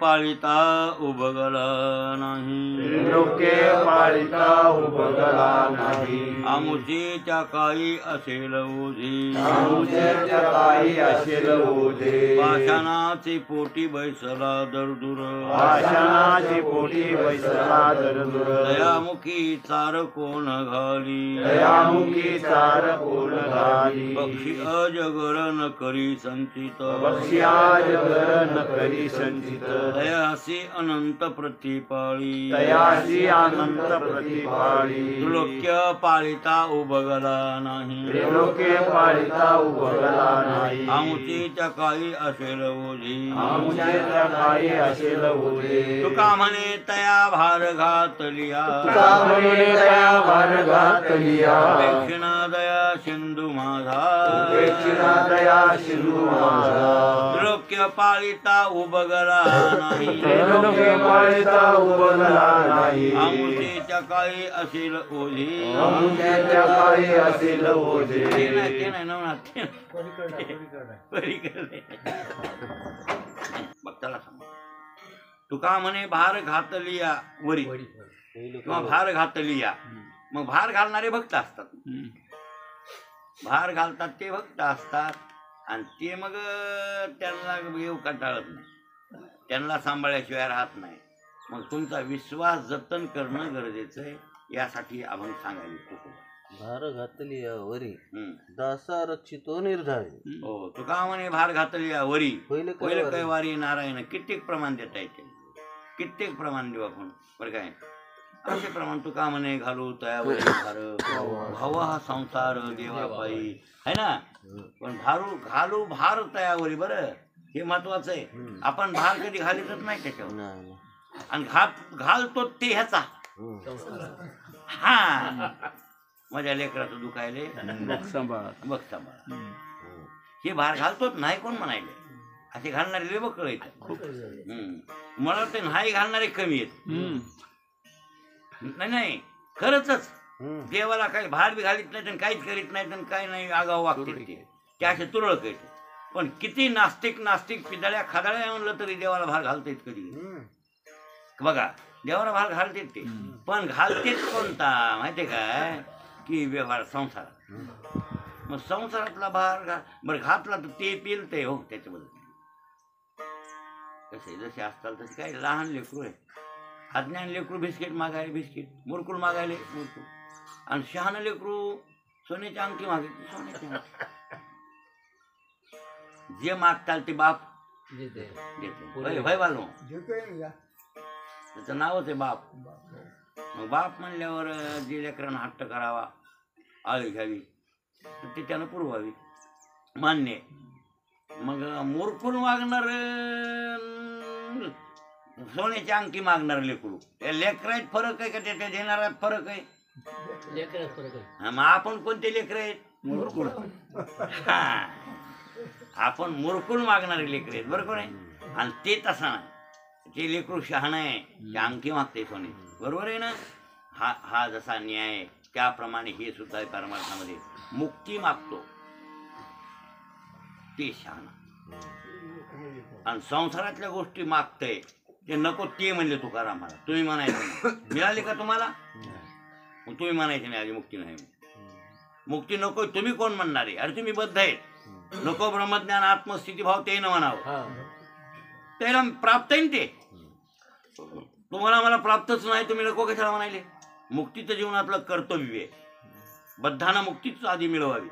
पाळिता उभगला नाही, लोके पाळिता उभगला नाही। आमुचीच्या काळी असेल ओझी, आमुचीच्या काळी असेल ओझे। पाषाणाची पोटी बैसला दरदुर, पाषाणाची पोटी बैसला दरदुर। दयामुखी चार कोण घाली, दयामुखी चार कोण घाली। पक्षी अजगर न करी संचित, पक्षी अजगर न करी संचित। दयासी अनंत प्रतिपाळी, दयासी अनंत प्रतिपाळी। त्रिलोक्य पाळिता उभगला नाही, त्रिलोके पाळिता उभगला नाही। आमुचीच्या काळी असेल ओझी, आमुचीच्या काळी असेल ओझे। तुका म्हणे तया भार घातलिया, तुका म्हणे तया भार घातलिया। दक्षिणा दया सिंधू माझा, दक्षिणा दया सिंधू माझा। त्रिलोक्य पाळिता उभगला नाही, त्रिलोके पाळिता उभगला नाही। आमुचीच्या काळी असेल ओझी, आमुचीच्या काळी असेल ओझे। ते नाही नवनाथ, भक्ताला सांग तुका म्हणे भार घातलिया वरी किंवा भार घातलिया। मग भार घालणारे भक्त असतात, भार घालतात ते भक्त असतात आणि ते मग त्यांना येऊ कंटाळत नाही, त्यांना सांभाळल्याशिवाय राहत नाही। मग तुमचा विश्वास जतन करणं गरजेचं आहे, यासाठी अभंग सांगायला खूप भार घातली वरी दासा रक्षितो निर्धारी। हो तुका म्हणे भार घातलिया वरी होईल कैवारी नारायण, कित्येक प्रमाण देता येते, कित्येक प्रमाण देऊ आपण बरं काय। असे प्रमाण तुका म्हणे घालू तयावरी भार, भाव हा संसार देवा पायी है ना। पण घालू भार तयावरी, बरं हे महत्वाचं आहे। आपण भार कधी घालीतच नाही त्याच्यावर, आणि घालतो ते ह्याचा हा माझ्या लेकराचं दुखायले बघ सांभाळा, हे भार घालतोच नाही कोण म्हणायले, असे घालणारे लय बकळ आहेत। मला वाटते नाही घालणारे कमी आहेत, नाही खरंच देवाला काही भार बी घालीत नाही आणि काहीच करीत नाही आणि काही नाही, आगाव वागते ते असे तुरळक आहेत। पण किती नास्तिक पिदळ्या खादळ्या म्हणलं तरी देवाला भार घालतेत कधी बघा, देवाला भार घालतेत ते, पण घालतेत कोणता माहितीये काय की व्यवहार संसारात। मग संसारातला भार बरं घातला तर ते पेल ते हो त्याच्याबद्दल कसे जसे असतात तसे काही लहान लेकरू आहे, अज्ञान लेकरू बिस्किट मागायले बिस्किट, मुरकुल मागायले मुरकुल, आणि शहाणं लेकरू सोन्याची अंगठी मागितली सोन्याची अंगठी। जे मागताल ते बाप देते, भाई बालो त्याचं नावच आहे बाप। मग बाप म्हणल्यावर जे लेकरांना हट्ट करावा, आळी घ्यावी, तर ते त्यानं पुरवावी, मान्य। मग मुरकुल मागणार सोन्याची अंगठी मागणार लेकरू, त्या लेकरात फरक आहे का त्याच्या देणाऱ्यात फरक आहे? लेकरात फरक आहे। मग आपण कोणते लेकर आहेत? मुरकुल, आपण मुरकुल मागणारे लेकर आहेत बरोबर आहे। आणि ते तसं नाही, ते लेकरू शहाणं आहे, ते अंगठी मागते सोने, बरोबर आहे ना। हा जसा न्याय त्याप्रमाणे हे सुद्धा परमार्थामध्ये मुक्ती मागतो ते शहाणा, आणि संसारातल्या गोष्टी मागतय ते नको ते म्हणले तुकारामाला, तुम्ही म्हणायचं मिळाली का तुम्हाला, मग तुम्ही म्हणायचे नाही आधी मुक्ती नाही, मुक्ती नको तुम्ही कोण म्हणणार आहे? अरे तुम्ही बद्ध आहेत, नको ब्रह्मज्ञान आत्मस्थिती भाव ते न म्हणावं, त्याला प्राप्त आहे ते, तुम्हाला मला प्राप्तच नाही तुम्ही नको कशाला म्हणायले? मुक्तीचं जीवनातलं कर्तव्य आहे, बद्धांना मुक्तीच आधी मिळवावी,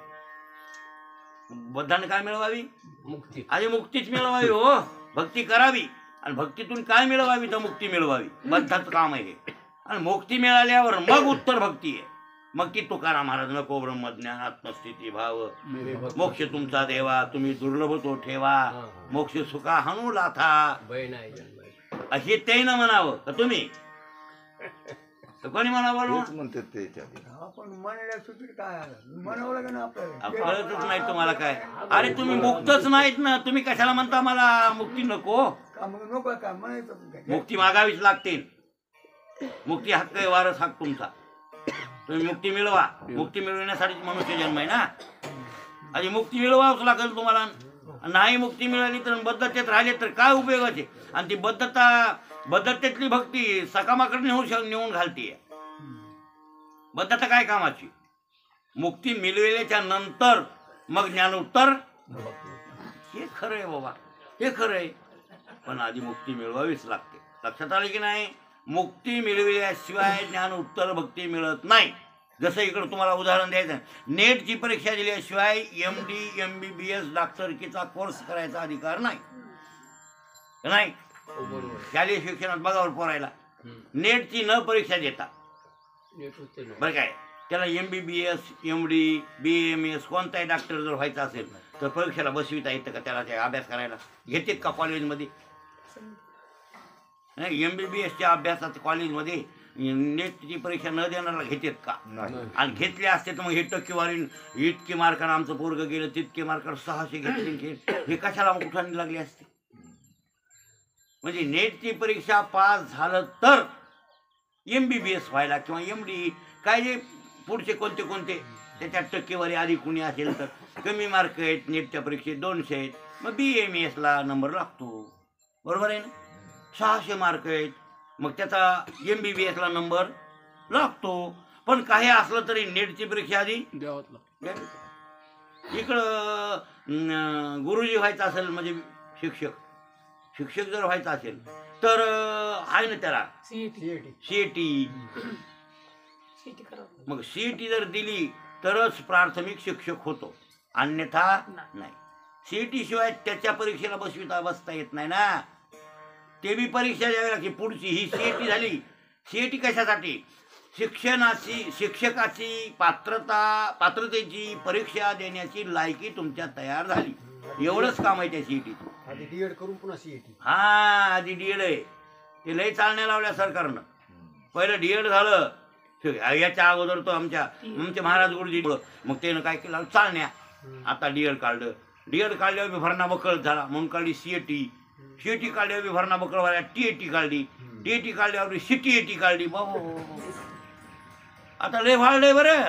बद्धांना काय मिळवावी? मुक्ती, आधी मुक्तीच मिळवावी हो, भक्ती करावी आणि भक्तीतून काय मिळवावी तर मुक्ती मिळवावी, बद्धाचं काम आहे हे। आणि मुक्ती मिळाल्यावर मग उत्तर भक्ती आहे, मग की तुकाराम महाराज नको ब्रह्मज्ञान आत्मस्थिती भाव, मोक्ष तुमचा देवा तुम्ही दुर्लभ तो ठेवा, मोक्ष सुखा हनू लाथा, असे ते न म्हणावं का तुम्ही? कोणी म्हणावं म्हणतात ते आपण म्हणल्या सुटी काय म्हणावं लागेल ना आपल्याला, कळतच नाही तुम्हाला काय? अरे तुम्ही मुक्तच नाहीत ना, तुम्ही कशाला म्हणता मला मुक्ती नको? नको काय म्हणायचं, मुक्ती मागावीच लागते, मुक्ती हक्क आहे, वारस हक्क तुमचा, तुम्ही मुक्ती मिळवा, मुक्ती मिळवण्यासाठी मनुष्य जन्म आहे ना, आधी मुक्ती मिळवावंच लागेल तुम्हाला, नाही मुक्ती मिळाली तर बद्धतेत राहिले तर काय उपयोगाचे? आणि ती बद्धतेतली भक्ती सकामाकडे नेऊन घालतीये. बद्धता काय कामाची? मुक्ती मिळविल्याच्या नंतर मग ज्ञानोत्तर. हे खरं आहे बाबा, हे खरं आहे. पण आधी मुक्ती मिळवावीच लागते. लक्षात आलं की नाही? मुक्ती मिळविल्याशिवाय ज्ञानोत्तर भक्ती मिळत नाही. जसं इकडं तुम्हाला उदाहरण द्यायचं, नेटची परीक्षा दिल्याशिवाय MD MBBS डॉक्टरकीचा कोर्स करायचा अधिकार नाही. नाही शालेय शिक्षणात बघावर पोरायला नेटची न परीक्षा देता बरं काय, त्याला MBBS MD BAMS कोणताही डॉक्टर जर व्हायचा असेल तर परीक्षेला बसविता येतं का? त्याला ते अभ्यास करायला घेतात का कॉलेजमध्ये? MBBSच्या अभ्यासात कॉलेजमध्ये नेटची परीक्षा न देणारा घेतात का? आणि घेतले असते तर मग हे टक्केवारी इतके मार्कानं आमचं पोरगं गेलं, तितके मार्कानं 600 घेतले, हे कशाला मग कुठाने लागले असते? म्हणजे नेटची परीक्षा पास झालं तर MBBS व्हायला किंवा MD काय जे पुढचे कोणते त्याच्यात टक्केवारी आधी कुणी असेल तर कमी मार्क आहेत नेटच्या परीक्षेत 200 आहेत, मग BAMS ला नंबर लागतो. बरोबर आहे ना? 600 मार्क आहेत मग त्याचा MBBS ला नंबर लागतो. पण काही असलं तरी नेटची परीक्षा आधी द्यावंच लागतं. इकडं गुरुजी व्हायचं असेल म्हणजे शिक्षक जर व्हायचं असेल तर आहे ना त्याला CET. मग CET जर दिली तरच प्राथमिक शिक्षक होतो, अन्यथा नाही. CET शिवाय त्याच्या परीक्षेला बसता येत नाही ना. ते बी परीक्षा द्यावी लागते पुढची. ही CET झाली. CET कशासाठी? शिक्षकाची पात्रतेची परीक्षा देण्याची लायकी तुमच्या तयार झाली, एवढंच काम आहे त्या CET. आधी D.Ed करून पुन्हा CET. हा आधी D.Ed आहे. ते लय चालण्या लावल्या सरकारनं. पहिलं D.Ed झालं, याच्या अगोदर तो आमचे महाराज गुरुजी, मग त्यानं काय केलं चालण्या. आता D.Ed काढलं. D.Ed काढल्यावर भरणा बकळ झाला म्हणून काढली CET काढल्यावर भरणा बकळ व्हायला TET काढली. TET काढल्यावर CTET काढली. बाबा आता लय भागलंय बरं.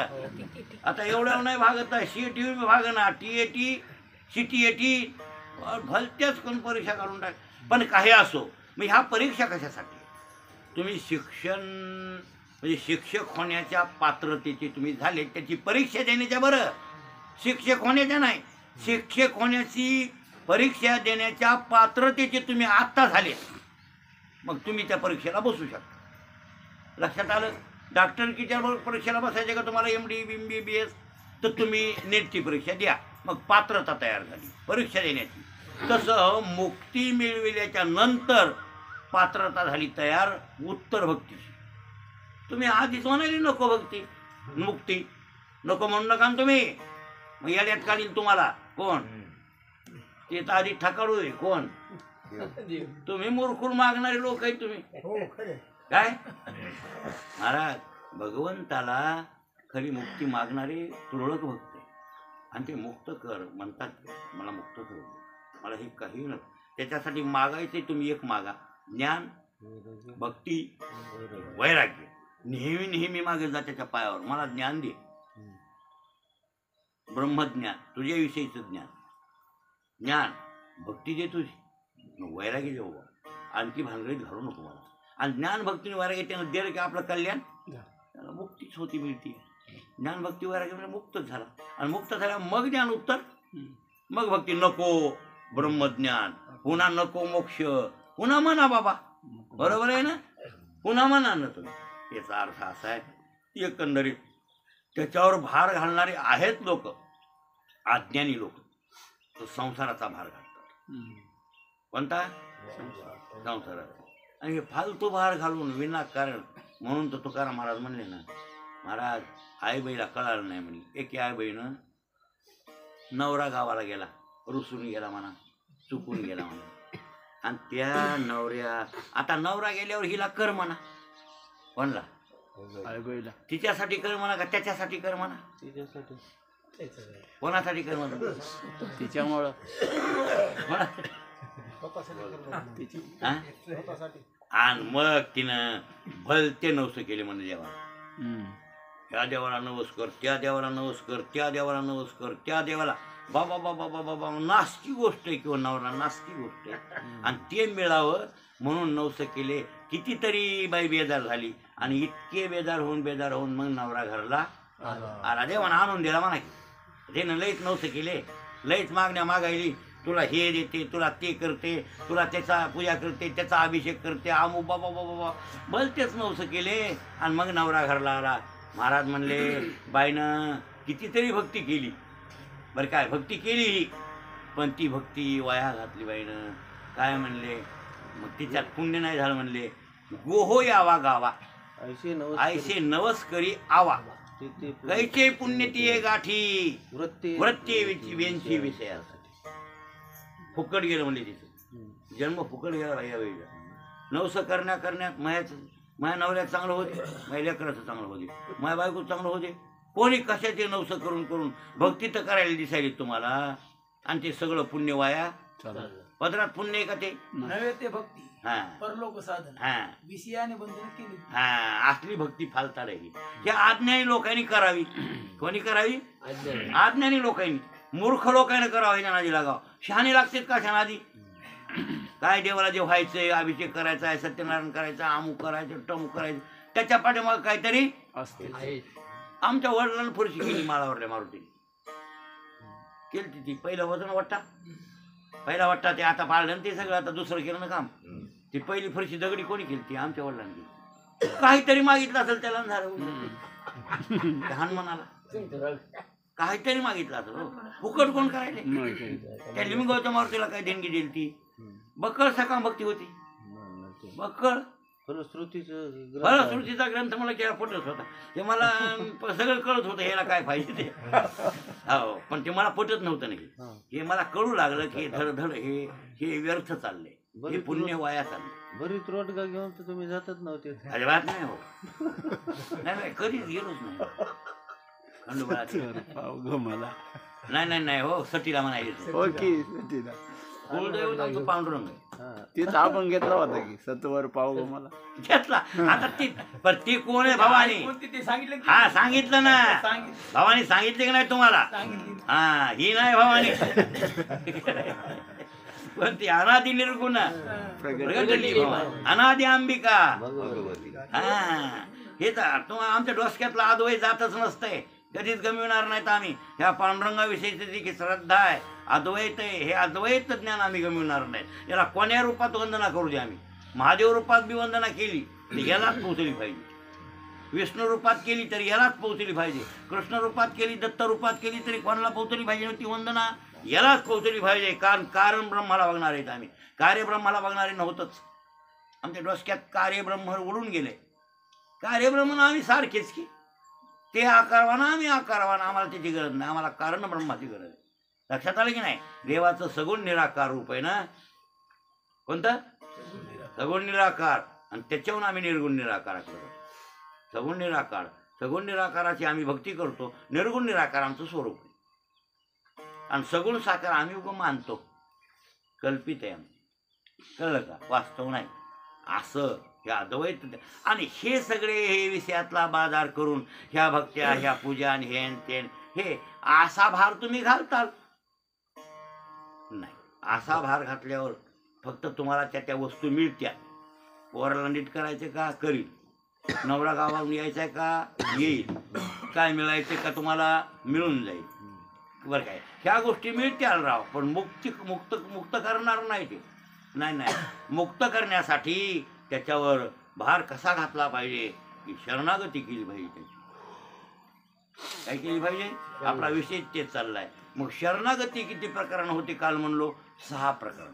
आता एवढं नाही भागत नाही. CET भाग ना, TET CTET भलत्याच कोण परीक्षा काढून टाक. पण काही असो, मग ह्या परीक्षा कशासाठी? तुम्ही म्हणजे शिक्षक होण्याच्या पात्रतेचे तुम्ही झाले, त्याची परीक्षा देण्याच्या. बरं शिक्षक होण्याच्या नाही, शिक्षक होण्याची परीक्षा देण्याच्या पात्रतेचे तुम्ही आत्ता झाले, मग तुम्ही त्या परीक्षेला बसू शकता. लक्षात आलं? डॉक्टरकीच्या परीक्षेला बसायचे का तुम्हाला MD MBBS? तर तुम्ही नेटची परीक्षा द्या, मग पात्रता तयार झाली परीक्षा देण्याची. तसं मुक्ती मिळविल्याच्या नंतर पात्रता झाली तयार उत्तर भक्तीची. तुम्ही आधीच म्हणाली नको मुक्ती नको म्हणू नका तुम्ही. मग याड्यात काढील तुम्हाला कोण? ते तर आधी ठकाळू आहे. कोण? तुम्ही मूर्खून मागणारे लोक आहे तुम्ही. काय महाराज, भगवंताला खरी मुक्ती मागणारे तुरळक भक्त आहे. आणि ते मुक्त कर म्हणतात, मला मुक्त कर, मला हे काही न. त्याच्यासाठी मागायचे तुम्ही एक मागा, ज्ञान भक्ती वैराग्य. नेहमी मागे जा त्याच्या पायावर, मला ज्ञान दे, ब्रह्मज्ञान, तुझ्याविषयीचं ज्ञान भक्ती दे तुझी, वैराग्य देऊ. आणखी भानगडीत घालू नको मला. आणि ज्ञान भक्तीने वैराग्य त्यानं दिलं की आपलं कल्याण, त्याला मुक्तीच होती मिळते. ज्ञान भक्ती वैराग्य म्हणजे मुक्तच झाला. आणि मुक्त झाला मग ज्ञान उत्तर, मग भक्ती. नको ब्रह्मज्ञान, पुन्हा नको मोक्ष, पुन्हा म्हणा बाबा. बरोबर आहे ना? पुन्हा म्हणा ना तुम्ही. याचा अर्थ असा आहे एकंदरीत त्याच्यावर भार घालणारे आहेत लोक, अज्ञानी लोक, तो संसाराचा भार घालतात. कोणता? संसाराचा. आणि हे फालतू भार घालून विनाकारण. म्हणून तर तुकाराम महाराज म्हणले ना, महाराज आईबाईला कळालं नाही म्हणे. एके आईबाईनं नवरा गावाला गेला, रुसून गेला म्हणा, चुकून गेला म्हणा. आणि त्या आता नवरा गेल्यावर हिला कर म्हणा. कोणला? आईबाईला. तिच्यासाठी कर म्हणा का त्याच्यासाठी कर म्हणा? तिच्यासाठी. कोणासाठी कर म्हणा? तिच्यामुळं. आणि मग तिनं भलते नवस केले म्हणजे देवाला. ह्या देवाला नवस कर, त्या देवाला नवस कर, त्या देवाला नवस कर, त्या देवाला. बाबा बाबा बाबा बाबा नासकी गोष्ट आहे किंवा नवरा नासकी गोष्ट आहे. आणि ते मिळावं म्हणून नवस केले. कितीतरी बाई बेजार झाली आणि इतके बेजार होऊन मग नवरा घरला आला. देवानं आणून दिला म्हणा की त्यानं लईच नवस केले, लईच मागण्या मागायली. तुला हे देते, तुला ते करते, तुला त्याचा पूजा करते, त्याचा अभिषेक करते, आमू बाबा बाबा बाबा भलतेच नवस केले. आणि मग नवरा घरला आला. महाराज म्हणले बाईनं कितीतरी भक्ती केली बरं काय, भक्ती केली पण ती भक्ती वाया घातली बाईनं. काय म्हणले मग तिच्यात पुण्य नाही झालं. म्हणले गोहो यावा गावा ऐसे नवस करी आवा कैचे पुण्य ती गाठी वृत्ती वेंची विषयासाठी. फुकट गेलं म्हणले तिचं जन्म फुकट गेला या वेळेला. नवस करण्यात माझ्या नवऱ्यात चांगलं होते, माझ्या लेकराचं चांगलं होते, माझ्या बायकोचं चांगलं होते. कोणी कशाचे नवस करून भक्ती तर करायला दिसायली तुम्हाला. आणि ते सगळं पुण्य वाया पदरात. पुण्य आहे का ते नव्हे ते भक्ती हा परलोक साधन हा विषयाने बंधन केली. हा असली भक्ती फालता राहिली. हे अज्ञानी लोकांनी करावी. कोणी करावी? अज्ञानी लोकांनी. मूर्ख लोकांनी करावं ना नादी लागावं. शहाणी लागतेच का शहाणादी? काय देवाला जे व्हायचंय, अभिषेक करायचा आहे, सत्यनारायण करायचं, अमुक करायचं, टमुक करायचं, त्याच्या पाठीमाग काहीतरी असते. आमच्या वडिलांना फरशी केली माळावरल्या मारुतीने केली ती. पहिलं वजन पहिला वाटता ते आता पाळलं ते सगळं. आता दुसरं केलं ना काम. ती पहिली फरशी दगडी कोणी केली? ती आमच्या वडिलांनी केली. काहीतरी मागितलं असेल त्याला झालं हनुमानाला काहीतरी मागितलं असेल. फुकट कोण करायले? त्या लिंगावच्या मारुतीला काय देणगी दिली ती? बक्कळ सकाळ भक्ती होती. बक्कळ फलश्रुतीचा ग्रंथ मला केला पटत होता. ते मला सगळं कळत होतं ह्याला काय पाहिजे ते. हो पण ते मला पटत नव्हतं. नाही हे मला कळू लागलं की धड हे व्यर्थ चाललंय, हे पुण्य वाया चाललंय. बरीच रोटगा घेऊन तर तुम्ही जातच नव्हते. अजिबात नाही हो. नाही कधीच गेलोच नाही खंडोबाला. नाही हो सटीला म्हणायचं. कुलदैवत आमचं पांडुरंग आहे. तिथं आपण घेतला होता की सत्वर पाव मला घेतला. आता ती पण ती कोण आहे? भवानी. हा सांगितलं ना भवानी. सांगितले की नाही तुम्हाला? हा ही नाही भवानी. पण ती अनादि निर्गुण प्रगटली अनादि अंबिका. हा हे तर तुम्हाला आमच्या डोसक्यातला अद्वैत जातच नसतंय. कधीच गमिवणार नाहीत आम्ही. ह्या पांडुरंगाविषयीची जी श्रद्धा आहे, अद्वैत आहे, हे अद्वैत ज्ञान आम्ही गमिवणार नाही. याला कोण्या रूपात वंदना करू दे आम्ही. महादेव रूपात बी वंदना केली तर यालाच पोहोचली पाहिजे. विष्णू रूपात केली तरी यालाच पोहोचली पाहिजे. कृष्ण रूपात केली, दत्त रूपात केली तरी कोणाला पोहोचली पाहिजे? ती वंदना यालाच पोहोचली पाहिजे. कारण ब्रह्माला बघणार आहेत आम्ही. कार्यब्रह्माला बघणारे नव्हतंच. आमच्या डोसक्यात कार्यब्रह्म उडून गेले. कार्यब्रह्म आम्ही सारखेच की. ते आकारवाना आम्ही आकारवाना. आम्हाला त्याची गरज नाही. आम्हाला कारण ब्रह्माची गरज आहे. लक्षात आलं की नाही? देवाचं सगुण निराकार रूप आहे ना. कोणतं? सगुण निराकार. आणि त्याच्याहून आम्ही निर्गुण निराकार करतो. सगुण निराकाराची आम्ही भक्ती करतो. निर्गुण निराकार आमचं स्वरूप आहे. आणि सगुण साकार आम्ही उगं मानतो. कल्पित आहे आमचं. कळलं का? वास्तव नाही. असं हे अद्वैत. आणि हे सगळे हे विषयातला बाजार करून ह्या भक्त्या, ह्या पूजा आणि हेन तेन हे असा भार तुम्ही घालताल नाही. असा भार घातल्यावर फक्त तुम्हाला त्या वस्तू मिळत्या. पोराला नीट करायचं का? करील. नवरा गावाहून यायचा का? येईल. काय मिळायचं का? तुम्हाला मिळून जाईल. बरं काय ह्या गोष्टी मिळत्याल राव. पण मुक्त करणार नाही ते. नाही मुक्त करण्यासाठी त्याच्यावर भार कसा घातला पाहिजे की शरणागती केली पाहिजे. त्याची काय केली पाहिजे? आपला विषय तेच चाललाय. मग शरणागती किती प्रकरण होते? काल म्हणलो 6 प्रकरण.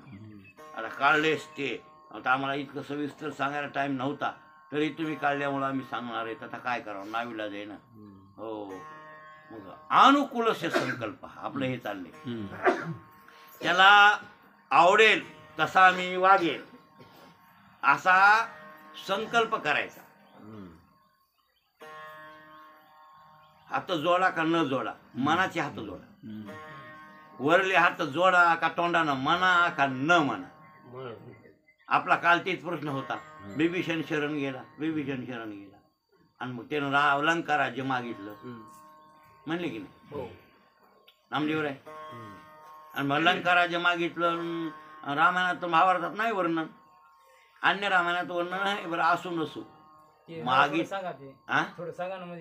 आता काढलेच ते. आता आम्हाला इतकं सविस्तर सांगायला टाइम नव्हता तरी तुम्ही काढल्यामुळं आम्ही सांगणार आहेत. आता काय करावं? नाविलाज आहे ना. हो मग अनुकूलस्य संकल्प आपलं हे चाललंय. त्याला आवडेल तसा मी वागेल असा संकल्प करायचा. हात जोडा का न जोडा? मनाचे हात जोडा. वरले हात जोडा का तोंडानं म्हणा का न म्हणा? आपला काल तेच प्रश्न होता. विभीषण शरण गेला. आणि मग त्यानं अलंकार जे मागितलं म्हणले की नाही? नामदेव आहे. आणि मग लंकाराज्य मागितलं. रामायणात महाभारतात नाही वर्णन, अन्य रामायणात वर्णन आहे. बरं असू नसू मागित हा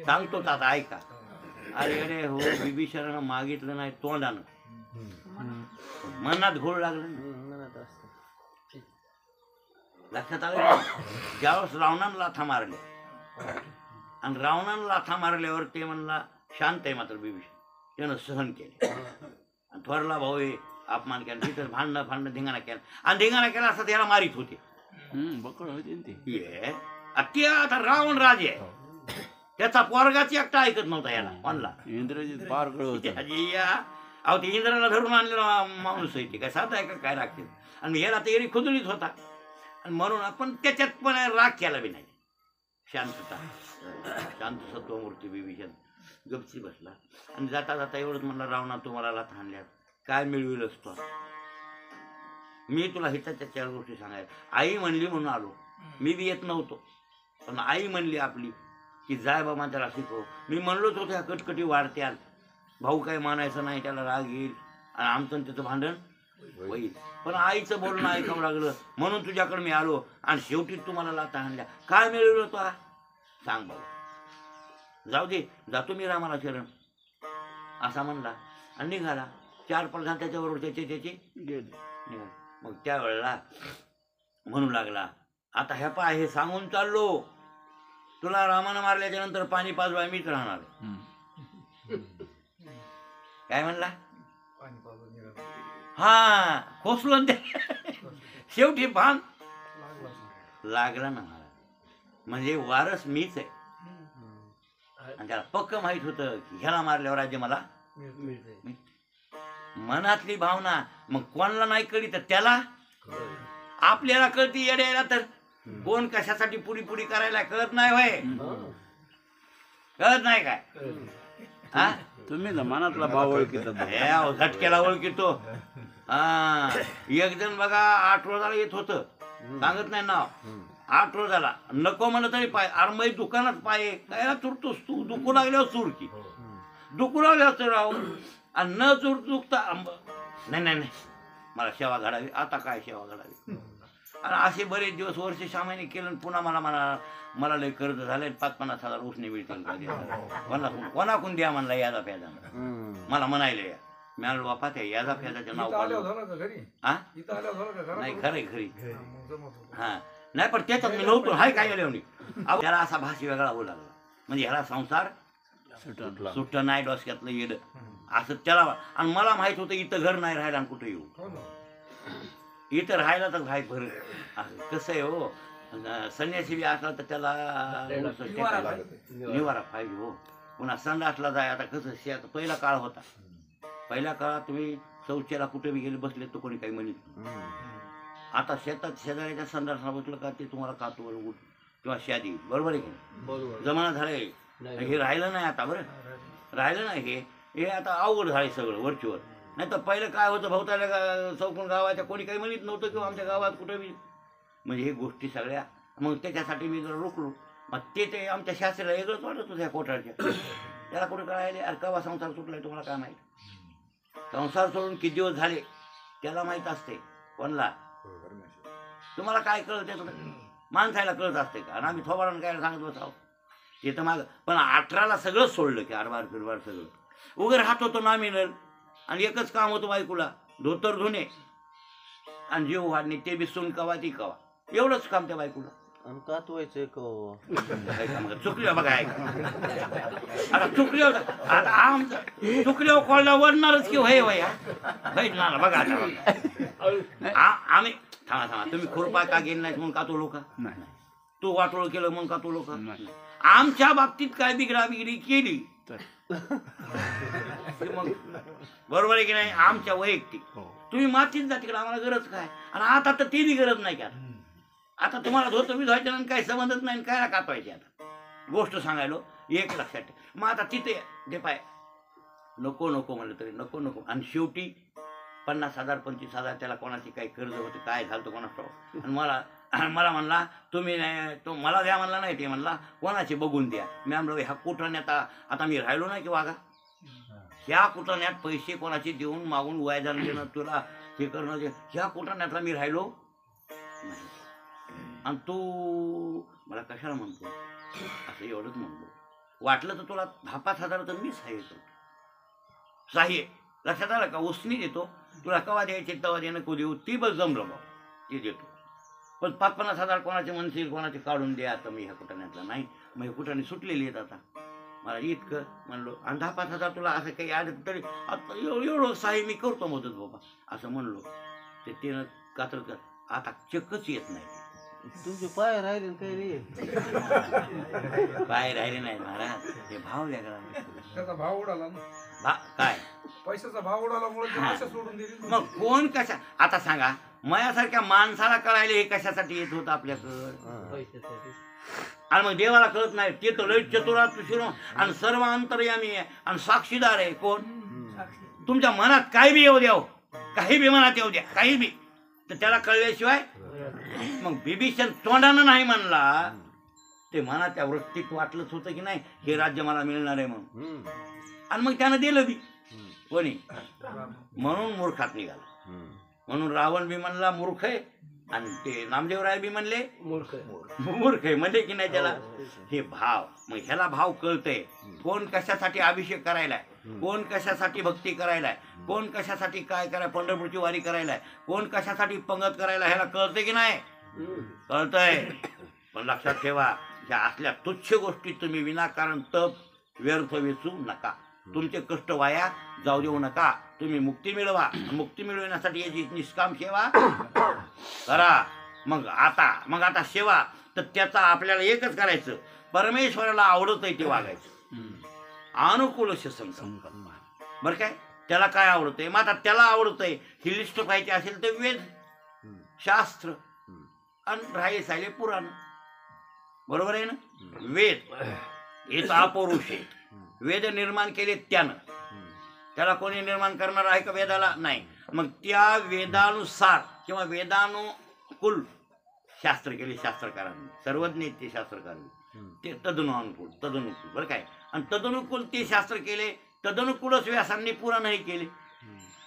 सांगतो आता ऐका. अरे अरे हो विभीषणानं मागितलं नाही तोंडानं, मनात घोळ लागलं ना. लक्षात आलं. ज्यावेळेस रावणानं लाथा मारल्या आणि रावणानं लाथा मारल्यावर ते म्हणला शांत आहे, मात्र विभीषण त्यानं सहन केले. आणि थोरला भाऊ हे अपमान केला, तिथं भांडणं धिंगाणा केला. आणि धिंगाणा केला असं त्याला मारित होते. बकळ होते ना ते. ये ते आता रावण राजे आहे, त्याचा पोरगाच एकटा ऐकत नव्हता याला म्हणला. इंद्रजित पारगळ होता. अहो ते इंद्राला धरून आणलेला माणूस आहे ते काय साधा आहे का काय राखते. आणि याला ते एरी खुदुलीत होता. आणि म्हणून आपण त्याच्यात पण राग केला बी नाही. शांतता, शांत सत्वमूर्ती विभीषण गपची बसला. आणि जाता जाता एवढंच म्हणला, रावणा तुम्हाला लाथा आणल्यात काय मिळविल असतो. मी तुला हिताच्या 4 गोष्टी सांगायला. आई म्हणली म्हणून आलो, मी बी येत नव्हतो. पण आई म्हणली आपली की जाय बाबा त्याला शिकव. मी म्हणलोच होतो ह्या कटकटी वाढत्याल, भाऊ काय मानायचं नाही, त्याला राग येईल आणि आमचं त्याचं भांडण होईल. पण आईचं बोलणं ऐकावं लागलं म्हणून तुझ्याकडे मी आलो. आणि शेवटी तुम्हाला लाथा आणल्या, काय मिळवलं तो सांग बाबा. जाऊ दे, जातो मी रामाला शरण असा म्हणला आणि निघाला. 4 प्रधान त्याच्याबरोबर त्याचे गेले. निघाले. मग त्यावेळेला म्हणू लागला, आता ह्या पा हे सांगून चाललो, तुला रामानं मारल्याच्या नंतर पाणी पाजवाय मीच राहणार. काय म्हणला? हा खोसलो ते. शेवटी भान लागला ना मला, म्हणजे वारस मीच आहे. आणि त्याला पक्क माहित होतं की ह्याला मारल्यावर राज्य मला मनातली भावना. मग कोणाला नाही कळली तर त्याला, आपल्याला कळती येड्याला तर कोण कशासाठी पुडी पुडी करायला कळत नाही होय, कळत नाही काय. हा तुम्ही ना मनातला भाव ओळखीचा. झटक्याला ओळखीतो. हा एक जण बघा 8 रोजाला येत होतं, सांगत नाही नाव. 8 रोजाला नको म्हणलं तरी पाय. अरे मग दुकानात पाय काय चुरतोस तू, दुखू लागल्यावर चूर की, दुखू लागल्यावर चूर राहू. आणि न चूर चुकता नाही नाही नाही मला सेवा घडावी. आता काय सेवा घडावी. आणि असे बरेच दिवस वर्ष 6 महिने केलं. पुन्हा मला लय कर्ज झाले, 50-50 हजार उसने मिळतील कोणाकून द्या म्हणला यादा फ्यादा. मला म्हणायला या मी आलो बापा त्या यादा फ्यादाचं नाव हा नाही खरंय खरी. हा नाही पण त्याच्यात मी नव्हतो. हाय काय आले त्याला असा भाषी वेगळा होऊ लागला. म्हणजे ह्याला संसार सुट्ट नाही, डोसक्यातलं येड असं त्याला. आणि मला माहित होतं इथं घर नाही राहायला आणि कुठं येऊ. इथं राहायला तर भाई फरक असं कसं आहे हो. संन्यासी बी असला तर त्याला निवारा पाहिजे हो. पुन्हा संडासला जाय. आता कसं पहिला काळ होता, पहिल्या काळात तुम्ही शौचाला कुठे बी गेले बसले तर कोणी काही म्हणत. आता शेतात शेजाऱ्याच्या संडासला बसलं का ते तुम्हाला कातूवर उठ किंवा शादी. बरोबर आहे की जमाना झालाय. हे राहिलं नाही आता. बरं राहिलं नाही हे आता अवघड झाले सगळं वरचीवर. नाही तर पहिलं काय होतं, भवताल्या चौकून गावाच्या कोणी काही म्हणत नव्हतं किंवा आमच्या गावात कुठं बी. म्हणजे हे गोष्टी सगळ्या. मग त्याच्यासाठी मी जरा रोखलो. मग ते आमच्या शास्त्रीला वेगळंच वाटत होतं ह्या कोठाळच्या. त्याला कुठं कळायले अरे कवा संसार सुटलाय तुम्हाला काय माहीत. संसार सोडून किती दिवस झाले त्याला माहीत असते. कोणला तुम्हाला काय कळत आहे, माणसाला कळत असते का. आणि आम्ही थोबाडानं काय सांगत बसावं ते तर मागं. पण 18ला सगळंच सोडलं की आरबार फिरबार सगळं. उगं राहत होतो ना मिळेल. आणि एकच काम होतं बायकोला, धोतर धुणे आणि जीव वाढणे. ते बी सून कवा ती कवा, एवढंच काम त्या बायकोला. आणि कातवायचं चुकल्या बघा आता चुकल्या. आता आमचं चुकल्यावर कॉलला वरणारच की होय होय ना बघा. आता आम्ही थांबा तुम्ही खुरपा का गेले नाही म्हणून कातो लोक, तू वाटोळ केलं म्हणून कातो लोक. आमच्या बाबतीत काय बिघडी केली मग बरोबर आहे की नाही. आमच्या वैयक्तिक तुम्ही मातीत जा तिकडे, आम्हाला गरज काय. आणि आता तर ती गरज नाही का. आता तुम्हाला धोतर बी धुवायचं नाही, काही संबंधच नाही, काय कापायचे. आता गोष्ट सांगायलो एक लक्षात ठेव. मग आता तिथे ते पाय नको नको म्हणलं तरी नको नको. आणि शेवटी 50,000 25,000 त्याला कोणाची काही कर्ज होते काय झालं कोणाचं. आणि मला म्हणला तुम्ही नाही, तो मला द्या म्हणला नाही, ते म्हणला कोणाचे बघून द्या. मी म्हणलो ह्या कोठाने आता मी राहिलो नाही की वागा ह्या कुटाण्यात पैसे कोणाचे देऊन मागून वायदान देणं तुला हे करणं ह्या कुटाण्यातला मी राहिलो नाही. आणि तू मला कशाला म्हणतो असं एवढंच म्हणतो. वाटलं तर तुला 10-5 हजार तर मी सहाय्य करतो. सहाय्य लक्षात आलं का? उसनी देतो तुला कवा द्यायचे तवा देणं को देऊ ती बस जमलं भाऊ ते देतो. पण 5-50 हजार कोणाचे म्हणतील कोणाचे काढून द्या आता मी ह्या कुटाण्यातला नाही. मग हे कुटाने सुटलेली आहेत आता मला इतकं म्हणलो. आणि 10-5 हजार तुला असं काही आलं तरी आता एवढं सहाय्य मी करतो मदत बाबा असं म्हणलो ते तिनं कातर कर आता चक्कच येत नाही. तुमचे पाय राहिले काही रे पाय राहिले नाही महाराज. हे भाव वेगळा त्याचा भाव उडाला ना, काय पैशाचा भाव उडाल्यामुळे ते पैसे सोडून दिली. मग कोण कशा आता सांगा मयासारख्या माणसाला कळायला हे कशासाठी येत होतं आपल्याकडं पैशासाठी. आणि मग देवाला कळत नाही. ते तर लय चतुरात शिरो आणि सर्व अंतर्यामी आहे आणि साक्षीदार आहे. कोण? तुमच्या मनात काही बी येऊ द्या काही बी मनात येऊ द्या काही बी तर त्याला कळल्याशिवाय मग बिभीषण तोंडानं नाही म्हणला ते मनात त्या वृत्तीत वाटलंच होतं की नाही हे राज्य मला मिळणार आहे म्हणून. आणि मग त्यानं दिलं बी कोणी म्हणून मूर्खात निघाला. म्हणून रावण बी म्हणला मूर्ख आहे आणि ते नामदेवराय बी म्हणले मूर्ख मूर्ख आहे म्हणजे की नाही त्याला हे भाव. मग ह्याला भाव कळतंय कोण कशासाठी अभिषेक करायलाय कोण कशासाठी भक्ती करायलाय कोण कशासाठी काय कराय पंढरपूरची वारी करायलाय कोण कशासाठी पंगत करायला ह्याला कळतंय की नाही कळतंय. पण लक्षात ठेवा ह्या असल्या तुच्छ गोष्टी तुम्ही विनाकारण तप व्यर्थ वेचू नका. तुमचे कष्ट वाया जाऊ देऊ नका. तुम्ही मुक्ती मिळवा. मुक्ती मिळवण्यासाठी याची निष्काम सेवा करा. मग आता सेवा तर त्याचा आपल्याला एकच करायचं परमेश्वराला आवडत आहे ते वागायचं. अनुकूल संकल्प बरं काय त्याला काय आवडतंय मग आता त्याला आवडतंय ही लिस्ट पाहिजे असेल तर वेद शास्त्र आणि राहिले साहिले पुराण बरोबर आहे ना. वेद हेच अपौरुष आहे. वेद निर्माण केले त्यानं त्याला कोणी निर्माण करणार आहे का वेदाला नाही. मग त्या वेदानुसार किंवा वेदानुकूल शास्त्र केले शास्त्रकारांनी सर्वज्ञ ते शास्त्रकारांनी ते तदनुकूल बरं काय. आणि तदनुकूल ते शास्त्र केले तदनुकूलच व्यासांनी पुराणही केले.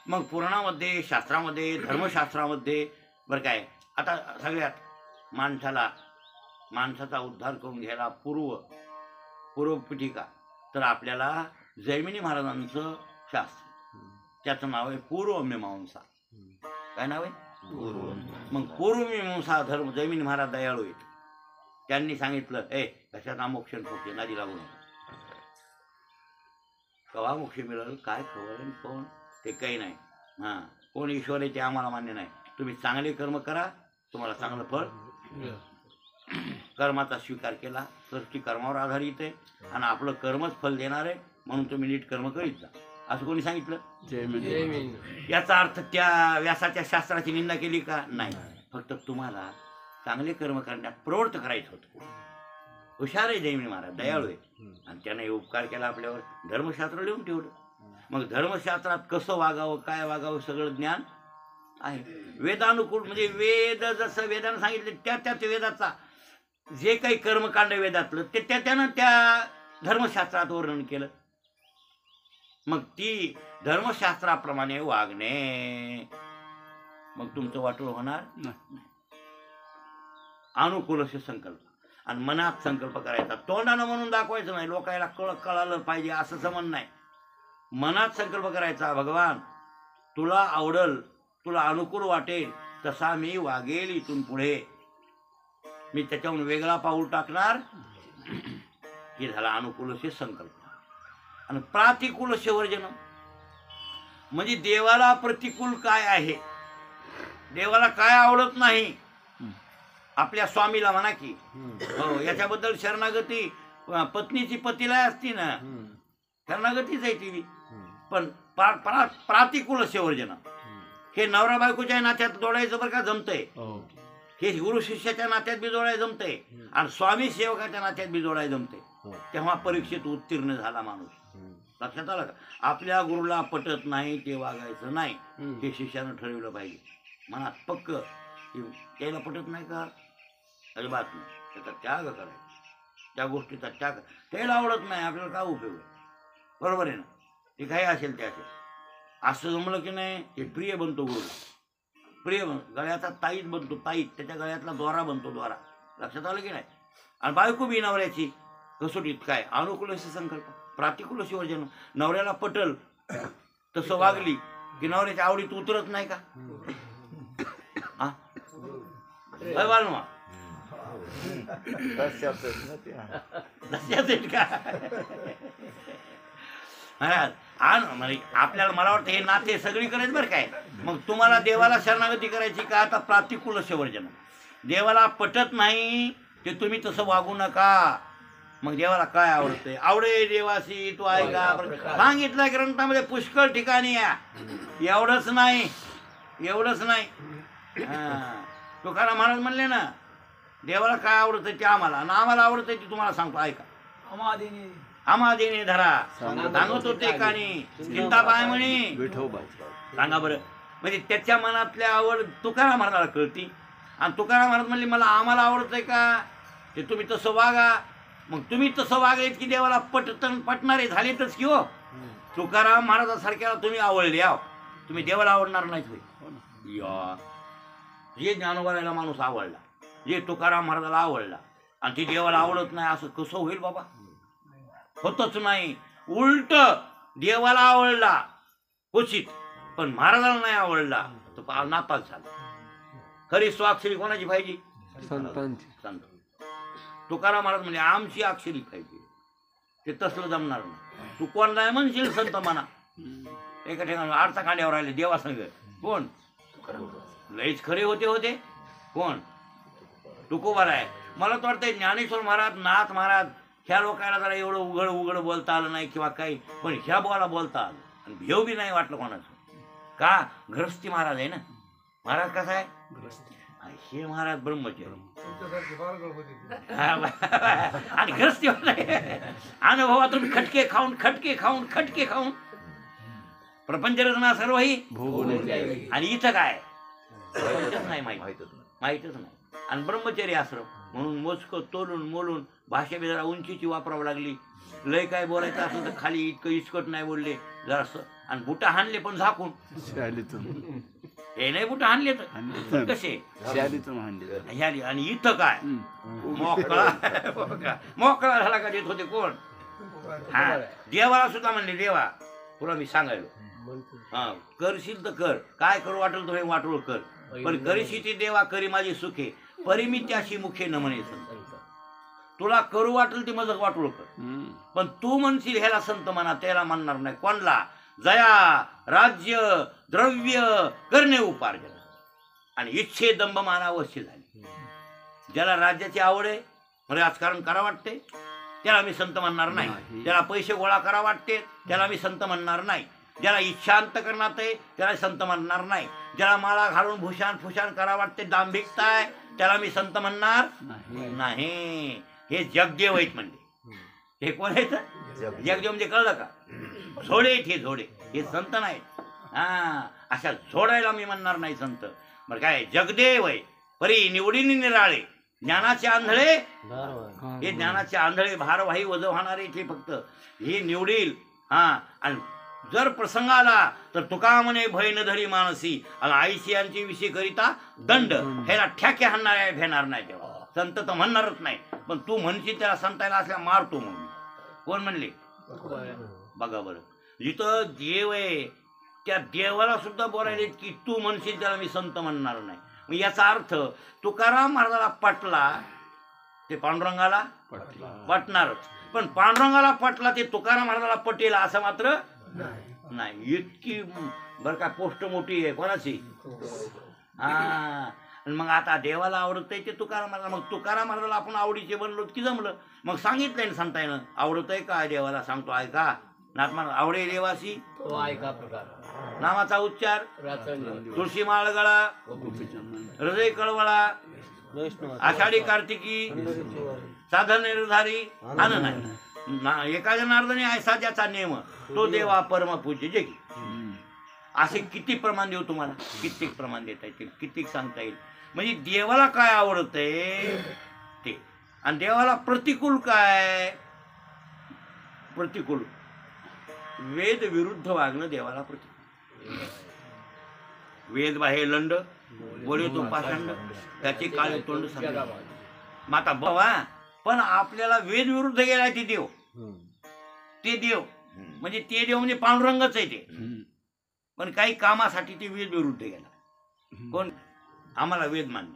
मग पुराणामध्ये शास्त्रामध्ये धर्मशास्त्रामध्ये बरं काय आता सगळ्यात माणसाचा उद्धार करून घ्यायला पूर्वपीठिका तर आपल्याला जैमिनी महाराजांचं शास्त्र त्याचं नाव आहे पूर्वमीमांसा. काय नाव आहे? मग पूर्वमीमांसा धर्म जैमिनी महाराज दयाळू आहेत. त्यांनी सांगितलं कशाचा मोक्ष ठोके नादी लागू नका. कवा मोक्ष मिळेल काय खबर कोण ते काही नाही. कोण ईश्वर आहे ते आम्हाला मान्य नाही. तुम्ही चांगले कर्म करा तुम्हाला चांगलं फळ. कर्माचा स्वीकार केला सृष्टी कर्मावर आधारित आहे आणि आपलं कर्मच फल देणार आहे म्हणून तुम्ही नीट कर्म करीत जा असं कोणी सांगितलं? याचा अर्थ त्या व्यासाच्या शास्त्राची निंदा केली का? नाही. फक्त तुम्हाला चांगले कर्म करण्यात प्रवृत्त करायचं होतं. हुशार आहे जैमिनी महाराज दयाळू आहे आणि त्याने उपकार केला आपल्यावर. धर्मशास्त्र लिहून ठेवलं. मग धर्मशास्त्रात कसं वागावं काय वागावं सगळं ज्ञान आहे. वेदानुकूल म्हणजे वेद जसं वेदानं सांगितलं त्याच वेदाचा जे काही कर्मकांड वेदातलं ते त्यानं त्या धर्मशास्त्रात वर्णन केलं. मग ती धर्मशास्त्राप्रमाणे वागणे मग तुमचं वाटोळ होणार नाही. अनुकूल असे संकल्प आणि मनात संकल्प करायचा. तोंडानं म्हणून दाखवायचं नाही. लोकायला कळालं पाहिजे असं समज नाही. मनात संकल्प करायचा भगवान तुला आवडल तुला अनुकूल वाटेल तसा मी वागेल इथून पुढे. मी त्याच्याहून वेगळा पाऊल टाकणार. हे झाला अनुकूल असे संकल्प. आणि प्रातिकूल असे वर्जन म्हणजे देवाला प्रतिकूल काय आहे देवाला काय आवडत नाही. आपल्या स्वामीला म्हणा की हो याच्याबद्दल शरणागती पत्नीची पतीला असती ना शरणागतीच आहे ती. पण प्रातिकूल असे वर्जन हे नवरा बायकोच्या नात्यात जोडायचं बरं का जमतंय. हे गुरु शिष्याच्या नात्यात बी जोडायला जमतंय आणि स्वामी सेवकाच्या नात्यात बी जोडायला जमतंय. तेव्हा परीक्षेत उत्तीर्ण झाला माणूस. लक्षात आलं का? आपल्या गुरुला पटत नाही ते वागायचं नाही. हे शिष्यानं ठरवलं पाहिजे मनात पक्क. त्याला पटत नाही का अजिबात नाही. त्याचा त्याग करायचा. त्या गोष्टीचा त्याग त्याला आवडत नाही आपल्याला काय उपयोग आहे बरोबर आहे ना. ते काही असेल ते असेल. असं जमलं की नाही ते प्रिय बनतो गुरु. प्रिय गळ्याचा ताईत बनतो, ताईत त्याच्या गळ्यातला द्वारा बनतो, द्वारा. लक्षात आलं की नाही. आणि बायको बी नवऱ्याची कसोटीत काय अनुकूलशी संकल्प प्रातिकूलशी वर्जन. नवऱ्याला पटल तसं वागली की नवऱ्याच्या आवडीत उतरत नाही का. हा बालमा म्हणजे आपल्याला मला वाटतं हे नाते सगळी करायचं बरं काय. मग तुम्हाला देवाला शरणागती करायची का आता प्रातिकूल वर्जन. देवाला पटत नाही ते तुम्ही तसं वागू नका. मग देवाला काय आवडतंय. आवडे देवासी तू ऐका सांगितलं ग्रंथामध्ये पुष्कळ ठिकाणी या. एवढंच नाही एवढंच नाही. तुकाराम महाराज म्हणले ना देवाला काय आवडतंय ते आम्हाला आणि आम्हाला आवडतंय ते तुम्हाला सांगतो ऐका. आमादेने धरा सांगत होते कानी चिंताबाई म्हणे विठोबा. सांगा बरं. म्हणजे त्याच्या मनातल्या आवड तुकाराम महाराजाला कळती. आणि तुकाराम महाराज म्हणले मला आम्हाला आवडतंय का ते तुम्ही तसं वागा. मग तुम्ही तसं वागलेत की देवाला पटणारे झालेतच की हो. तुकाराम महाराजासारख्याला तुम्ही आवडले आहो तुम्ही देवाला आवडणार नाहीत होय. या जे ज्ञानोबाला माणूस आवडला जे तुकाराम महाराजाला आवडला आणि ती देवाला आवडत नाही असं कसं होईल बाबा. होतच नाही. उलट देवाला आवडला क्वचित पण महाराजाला नाही आवडला तर नापास झाला. खरी स्वाक्षरी कोणाची पाहिजे. संत. तुकाराम महाराज म्हणजे आमची अक्षरी पाहिजे. ते तसलं जमणार नाही. तू कोण नाही म्हणशील संत म्हणा. एका ठिकाणी आरसा खांड्यावर राहिले देवासंग कोण लईच खरे होते कोण तुकोबार आहे. मला तर वाटतंय ज्ञानेश्वर महाराज नाथ महाराज ह्या लोकांना जरा एवढं उघड बोलता आलं नाही किंवा काही पण ह्या बोलता आलं आणि भेव बी नाही वाटलं कोणाचं. का ग्रस्ती महाराज आहे ना. महाराज कसा आहे हे महाराज ब्रह्मचारी आणि ग्रस्ती अनुभवातून खटके खाऊन प्रपंच रचना सर्व ही आणि इथं काय नाही माहितच नाही. आणि ब्रह्मचर्य आश्रम म्हणून मोजकं तोलून मोलून भाषा बी जरा उंचीची वापरावं लागली. लय काय बोलायचं असं तर खाली इतकं इचकट नाही बोलले जरासं. आणि बुटा हाणले पण झाकून. हे नाही बुटा हाणले तर कसे ह्याली. आणि इथं काय मोकळा झाला का देत होते कोण. हा देवाला सुद्धा म्हणले देवा तुला मी सांगायलो हा करशील तर कर काय करू वाटेल तो हे वाटोळ कर पण करीशी देवा करी माझी सुखे परी मी त्याशी मुखे न म्हणे. तुला करू वाटेल ती मजक वाटोळ कर पण तू म्हणशील ह्याला संत म्हणा त्याला म्हणणार नाही. कोणला जया राज्य द्रव्य करणे उपार्जन आणि इच्छे दंभ मानावश्य झाली. ज्याला राज्याची आवड आहे राजकारण करा वाटते त्याला मी संत म्हणणार नाही. ज्याला पैसे गोळा करा वाटते त्याला मी संत म्हणणार नाही. ज्याला इच्छा अंतकरणात आहे त्याला संत म्हणणार नाही. ज्याला माळा घालून भूषण फुषण करा वाटते दांभिकता आहे त्याला मी संत म्हणणार नाही. हे जगदेव आहेत म्हणजे. हे कोण आहेत जगदेव म्हणजे कळलं का. झोडे हे झोडे हे संत नाहीत. हा अशा झोडायला मी म्हणणार नाही संत. बरं काय जगदेव आहे परी निवडीने निराळे ज्ञानाचे आंधळे हे ज्ञानाचे आंधळे भारवाही वज वाहणारे ते फक्त हे निवडील. हा आणि जर प्रसंग आला तर तुका म्हणे भय न धरी मानसी आणि आईशी यांची विषय करिता दंड ह्याला ठ्याके हाणणारे भेणार नाही. तेव्हा संत तर म्हणणारच नाही पण तू म्हणशील त्याला संतायला असल्या मारतो म्हणून. कोण म्हणले बघा बरं. जिथं देव आहे त्या देवाला सुद्धा बोलायले की तू म्हणशील त्याला मी संत म्हणणार नाही. मग याचा अर्थ तुकाराम महाराजाला पटला ते पांडुरंगाला पटणारच पण पांडुरंगाला पटला ते तुकाराम महाराजाला पटेल असं मात्र नाही. इतकी बरं का पोस्ट मोठी आहे कोणाची. हा मग आता देवाला आवडतंय ते तुकाराम महाराज. मग तुकाराम महाराजाला आपण आवडीचे बनलो की जमलं. मग सांगितलंय ना संतायनं आवडतंय का देवाला सांगतो ऐका नाथमान आवडे देवासी नामाचा उच्चार तुळशी माळ गळा हृदय कळवळा आषाढी कार्तिकी साधन निर्धारी आनंद नाही. एका जनार्दनी ऐसा ज्याचा नेम तो देवा परम पूज्य जे की. असे किती प्रमाण देऊ तुम्हाला कित्येक प्रमाण देता येतील कित्येक सांगता येईल. म्हणजे देवाला काय आवडतंय ते आणि देवाला प्रतिकूल काय प्रतिकूल वेद विरुद्ध वागणं देवाला प्रतीक. वेद बाहे लंड बोले तो पाषंड त्याचे काळे तोंड सांगा. माता बाबा पण आपल्याला वेद विरुद्ध गेला ते देव. ते देव म्हणजे ते देव म्हणजे पांडुरंगच आहे ते. पण काही कामासाठी ते वेद विरुद्ध गेला. कोण? आम्हाला वेद मान्य.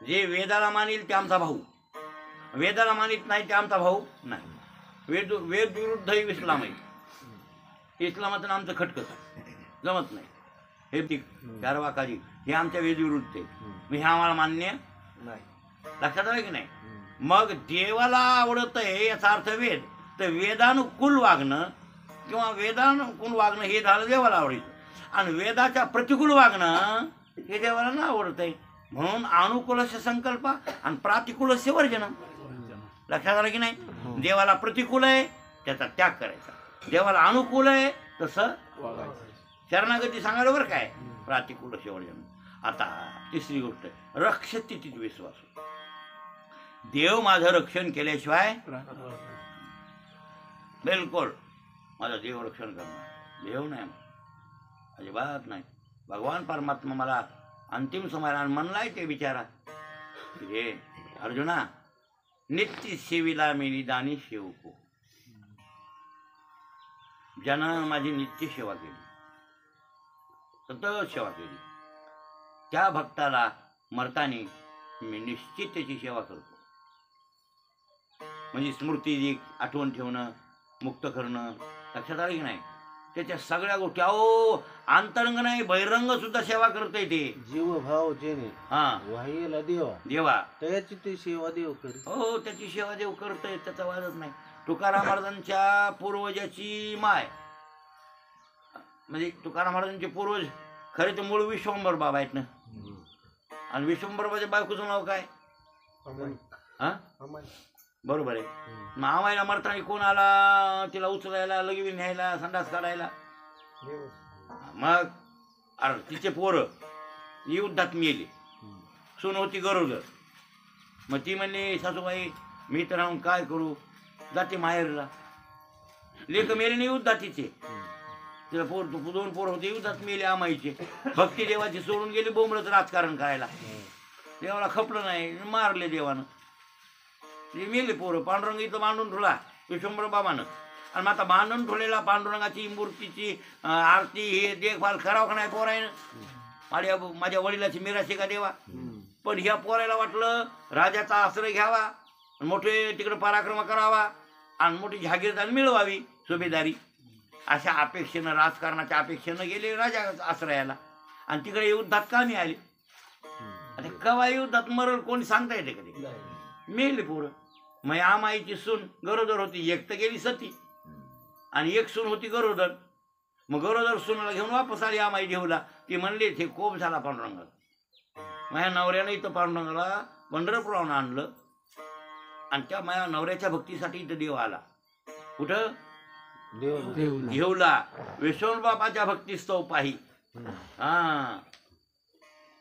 जे वेदाला मानेल ते आमचा भाऊ, वेदाला मानित नाही ते आमचा भाऊ नाही. वेद विरुद्ध इस्लाम आहे. इस्लामातून आमचं खटकत जमत नाही. हे चार वाकाजी हे आमच्या वेद विरुद्ध आहे. हे आम्हाला मान्य नाही. लक्षात आलं की नाही? मग देवाला आवडत आहे याचा अर्थ वेद. तर वेदानुकूल वागणं किंवा वेदानुकूल वागणं हे झालं देवाला आवडायचं. आणि वेदाच्या प्रतिकूल वागणं हे देवाला ना आवडत आहे. म्हणून अनुकूलस्य संकल्प आणि प्रातिकूलस्य वर्जन. लक्षात आलं की नाही? देवाला प्रतिकूल आहे त्याचा त्याग करायचा, देवाला अनुकूल आहे तसं शरणागती सांगायला बरं काय. प्रातिकूलस्य वर्जन. आता तिसरी गोष्ट रक्षती विश्वास. देव माझं रक्षण केल्याशिवाय बिलकुल माझं देव रक्षण करणार. देव नाही अजिबात नाही. भगवान परमात्मा मला अंतिम समाधान म्हणलाय ते विचारा की अर्जुना नित्य सेविला मी निदानी सेवको. ज्यानं माझी नित्य सेवा केली, सतत सेवा केली, त्या भक्ताला मरतानी मी निश्चित त्याची सेवा करतो. म्हणजे स्मृती आठवण ठेवणं, मुक्त करणं. लक्षात आलं की नाही? त्याच्या सगळ्या गोष्टी अहो अंतरंग नाही बहिरंग सुद्धा सेवा करता ते. जीव भाव जेणे हा वाहिला देवा देवा त्याची ती सेवा देव करी. हो त्याची सेवा देव करतोय त्याचा वादच नाही. तुकाराम महाराजांच्या पूर्वजाची माय म्हणजे तुकाराम महाराजांचे पूर्वज खरे तर मूळ विश्वंभर बाबा आहेत ना. आणि विश्वंभर बाबाच्या बायकोचं नाव काय? हा बरोबर आहे. मग आम्हाला मरताना कोण आला तिला उचलायला, लगेच न्यायला, संडास काढायला? मग अरे तिचे पोरं युद्धात मेले, सून होती गरोदर. मग ती म्हणली सासूबाई मी तर राहून काय करू, जाते माहेरला. लेक मेले नाही युद्धात तिचे. तिला दोन पोरं होते युद्धात मेले आमाईचे. भक्ती देवाची सोडून गेली बोंबलत राजकारण करायला. देवाला खपलं नाही, मारले देवानं. मेले पोरं. पांडुरंग इथं बांधून ठेवला विश्वंभर बाबानं. आणि आता बांधून ठेवलेला पांडुरंगाची मूर्तीची आरती हे देखभाल करावं का नाही पोरायनं? माझ्या वडिलाची मिराशी का देवा. पण ह्या पोरायला वाटलं राजाचा आश्रय घ्यावा, मोठे तिकडे पराक्रम करावा आणि मोठी जहागीरदारी मिळवावी, सुभेदारी. अशा अपेक्षेनं, राजकारणाच्या अपेक्षेनं गेले राजा आश्रयाला. आणि तिकडे युद्धात का मिळाले? आता कवा युद्धात मरल कोणी सांगता येते कधी? मेले पोरं. मग आमाईची सून गरोदर होती, एक तर गेली सती आणि एक सून होती गरोदर. मग गरोदर सूनाला घेऊन वापस आली आमाई देऊला. ती म्हणली ते कोप झाला पांडुरंगाला. माझ्या नवऱ्यानं इथं पांडुरंगाला पंढरपुरावून आणलं आणि त्या माझ्या नवऱ्याच्या भक्तीसाठी इथं देव आला. कुठं? देऊला. विश्वंभर बाबाच्या भक्तीस्तव पाही. हा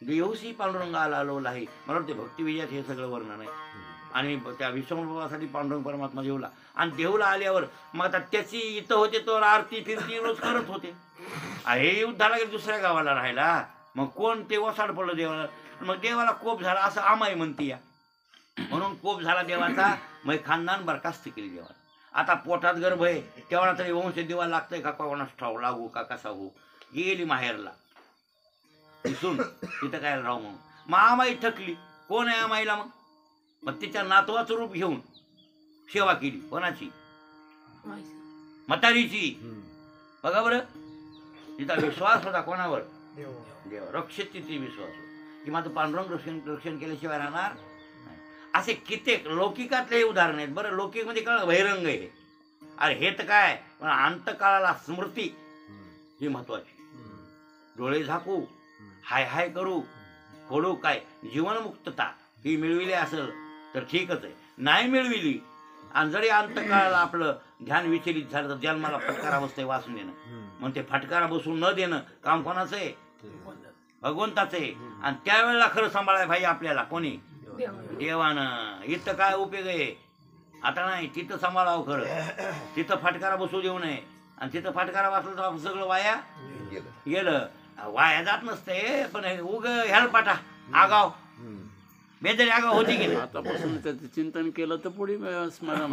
देवशी पांडुरंगाला आलो आहे. मला वाटते भक्ती विजयात हे सगळं वर्णन आहे. आणि त्या विश्वंभर बाबासाठी पांडुरंग परमात्मा देऊला. आणि देऊला आल्यावर मग आता त्याची इथं होते तर आरती फिरती रोज करत होते. हे युद्धाला गेले दुसऱ्या गावाला राहायला. मग कोण ते वसाड पडलं देवाला. मग देवाला कोप झाला असं आमाई म्हणते या. म्हणून कोप झाला देवाचा. मग खानदान बरखास्त केली देवाला. आता पोटात गर्भ आहे तेवढा तरी वंश देवा लागतंय का कोणास ठाऊ लागू का कसा हो. गेली माहेरला दिसून तिथं काय राहू म्हणून. मग आमाई थकली. कोण आहे आमाईला? मग तिच्या नातवाचं रूप घेऊन सेवा केली. कोणाची? म्हातारीची. बघा बरं तिचा विश्वास होता कोणावर? देव. रक्षित विश्वास की माझं पांडुरंग रक्षण केल्याशिवाय राहणार नाही. असे कित्येक लौकिकातले हे उदाहरण आहेत. बरं लौकिक मध्ये कळलं बहिरंग आहे. अरे हे तर काय पण अंतकाळाला स्मृती ही महत्वाची. डोळे झाकू, हाय हाय करू, फोडू काय जीवनमुक्तता ही मिळविली असेल तर ठीकच आहे. नाही मिळविली आणि जरी अंतकाळाला आपलं ध्यान विचलित झालं तर जन्माला फटकारा बसतंय वाचून देणं. मग ते फटकारा बसून न देणं काम कोणाचं आहे? भगवंताचं आहे. आणि त्यावेळेला खरं सांभाळाय भाई आपल्याला कोणी? देवानं. इथं काय उपयोग आहे? आता नाही तिथं सांभाळावं खरं. तिथं फटकारा बसू देऊ नये. आणि तिथं फाटकारा वाचलं तर सगळं वाया गेलं. वाया जात नसते, पण उग ह्याला पाठा आगाव बेजारी आगाव होती की नाही. आतापासून त्याचं चिंतन केलं तर पुढे स्मरण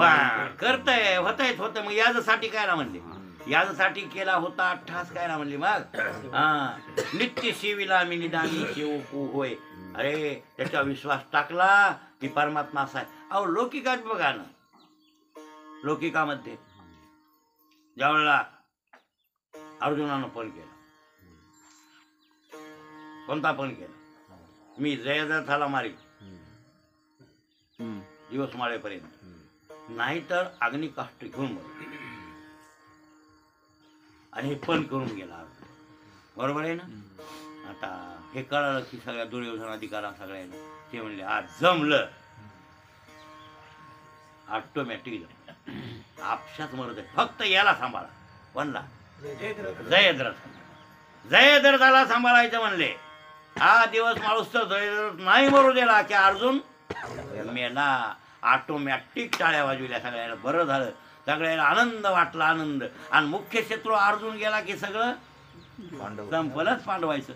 करतय होत मग यासाठी काय ना म्हणले, यासाठी केला होता ठास काय ना म्हणले मग. हा नित्य सेविला मी निदानी सेवकू होय. अरे त्याचा विश्वास टाकला की परमात्मा असा आहे. अहो लौकिकात बघा ना, लौकिकामध्ये ज्यावेळेला अर्जुनानं पण केलं, कोणता पण केला, मी जयद्रथाला मारी दिवस माळेपर्यंत, नाही तर अग्निकाष्ट घेऊन मर, आणि हे पण करून गेला. बरोबर आहे ना. आता हे कळालं की सगळ्या दुर्योधन अधिकारा सगळ्यांना ते म्हणले आज जमलं, ऑटोमॅटिक आपशाच मरत आहे, फक्त याला सांभाळा. कोणला? जयद्रथ. जयद्रथाला सांभाळायचं म्हणले. हा दिवस माणूस तर जयद्रथ नाही मरू दिला की अर्जुन मेला. ऑटोमॅटिक टाळ्या वाजविल्या सगळ्याला. बरं झालं, सगळ्याला आनंद वाटला, आनंद. आणि मुख्य शत्रू अर्जुन गेला की सगळं संपलंच पांडवायचं.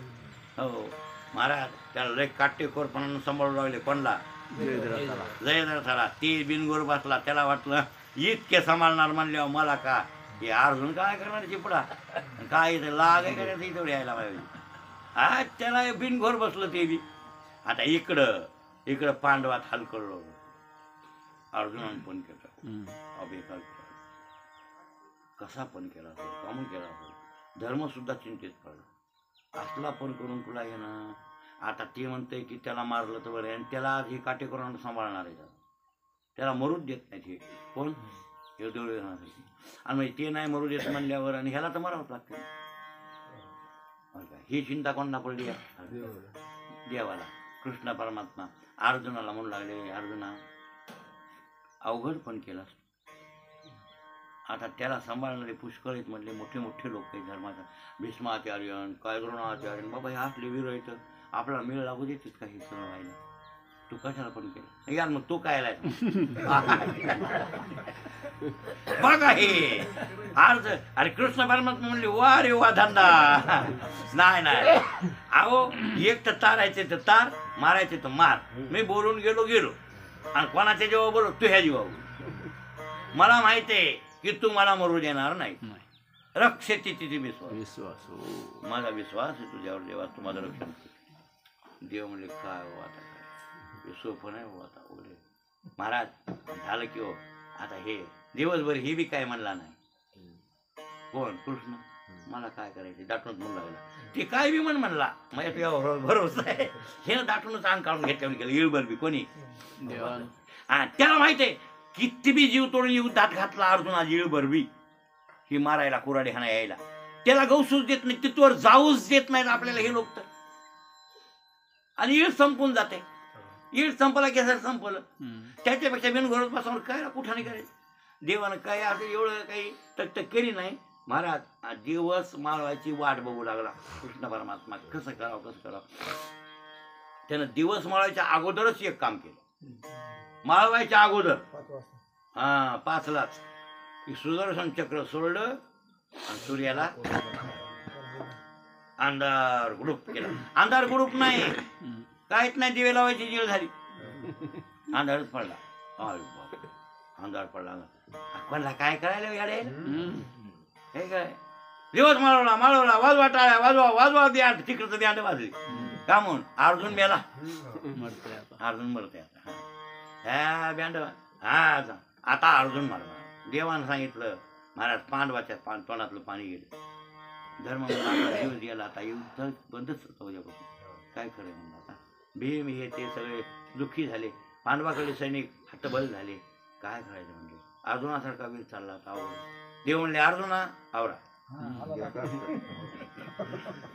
हो महाराज त्याला लय काटेकोरपणानं सांभाळू लागले. कोणला? जयद्रथाला. ती बिनगोर बसला, त्याला वाटलं इतके सांभाळणार म्हणल्यावर मला का, हे अर्जुन काय करणार चिपडा, काय लाग आहे का तेवढे यायला पाहिजे. हा त्याला बिनघोर बसलं ते बी. आता इकडं पांडवात हलकळलो. अर्जुनानं पण केलं, अभेकाल कसा पण केला असेल, कामून केला असेल, धर्म सुद्धा चिंतेत पडला. असला पण करून तुला हे ना. आता ते म्हणतंय की त्याला मारलं तर बरं, आणि त्याला आज हे काटेकोरानं सांभाळणार आहे, त्याला मरूच देत नाही. ते कोण? हे दुर्योधनासाठी. आणि म्हणजे ते नाही मरू देत म्हणल्यावर आणि ह्याला तर मरावंच लागतं. ही चिंता कोणाला पडली? देवाला. कृष्ण परमात्मा अर्जुनाला म्हणू लागले, अर्जुना अवघड पण केलास. आता त्याला सांभाळणारे पुष्कळ आहेत म्हणले, मोठे मोठे लोक आहेत धर्माचा. भीष्माचार्य काय द्रोणाचार्य, बाबा हे असले वीर आहेत, आपला मेळ लागू देतेच काही सगळं व्हायला. तू कशाला पण केलं यार, मग तू काय बघा हे अर्ज. अरे कृष्ण परमात्मा म्हणले वा रे वा धंदा. नाही अहो एक तर तारायचे तर तार, मारायचे तर मार. मी बोलून गेलो आणि कोणाच्या जेव्हा बोलो तू ह्या जीवा मला माहिती आहे की तू मला मरू देणार नाही. रक्षेची तिथे विश्वास. माझा विश्वास आहे तुझ्यावर देवा, तू माझं रक्षण. देव म्हणले काय हो आता, काय सोपं नाही हो आता. ओले महाराज झालं की हो आता हे दिवसभर हे बी काय म्हणला नाही. कोण? कृष्ण. मला काय करायचे दाटूनच म्हणू लागला. ते काय बी म्हणला, माझ्या तुझ्यावर भरोसा आहे. हे ना दाटूनच अंग काढून घेतल्यावर गेलं इळभर बी कोणी. हा त्याला माहित आहे किती बी जीव तोडून युद्धात घातला अर्जुन आज इळभर बी ही मारायला, कुराडे हाणा यायला. त्याला गौसूच देत नाही, तिथवर जाऊच देत नाहीत आपल्याला हे लोक तर. आणि ईळ संपून जाते. ईळ संपला की सर संपलं. त्याच्यापेक्षा बिनघोरत बसवून काय ना कुठं नाही करायचं. देवानं काय असं एवढं काही तक केली नाही. महाराज दिवस माळवायची वाट बघू लागला कृष्ण परमात्मा. कसं करावं. त्यानं दिवस माळवायच्या अगोदरच एक काम केलं. माळवायच्या अगोदर 5लाच सुदर्शन चक्र सोडलं आणि सूर्याला अंधार गुडूप केला. अंधार गुडूप नाही, काहीच नाही. दिवे लावायची जीळ झाली, अंधारच पडला. अंधार पडला. कोणाला काय करायला याडे हे काय. दिवस माळवला वाजवा टाळ्या, वाजवा द्या. तिकडचं द्या वाजली का म्हणून अर्जुन मेला. अर्जुन मरते आता. ह्या बँड आता अर्जुन मारला. देवानं सांगितलं महाराज पांडवाच्या तोंडातलं पाणी गेलं. धर्म दिवस गेला. आता युद्ध बंदच उद्यापासून. काय खरं म्हणलं आता. भीम हे ते सगळे दुःखी झाले. पांडवाकडे सैनिक हट्टबल झाले. काय करायचं म्हणजे. अर्जुनासारखा वीर चालला होता. आवड देव म्हणले अर्जुना आवरा,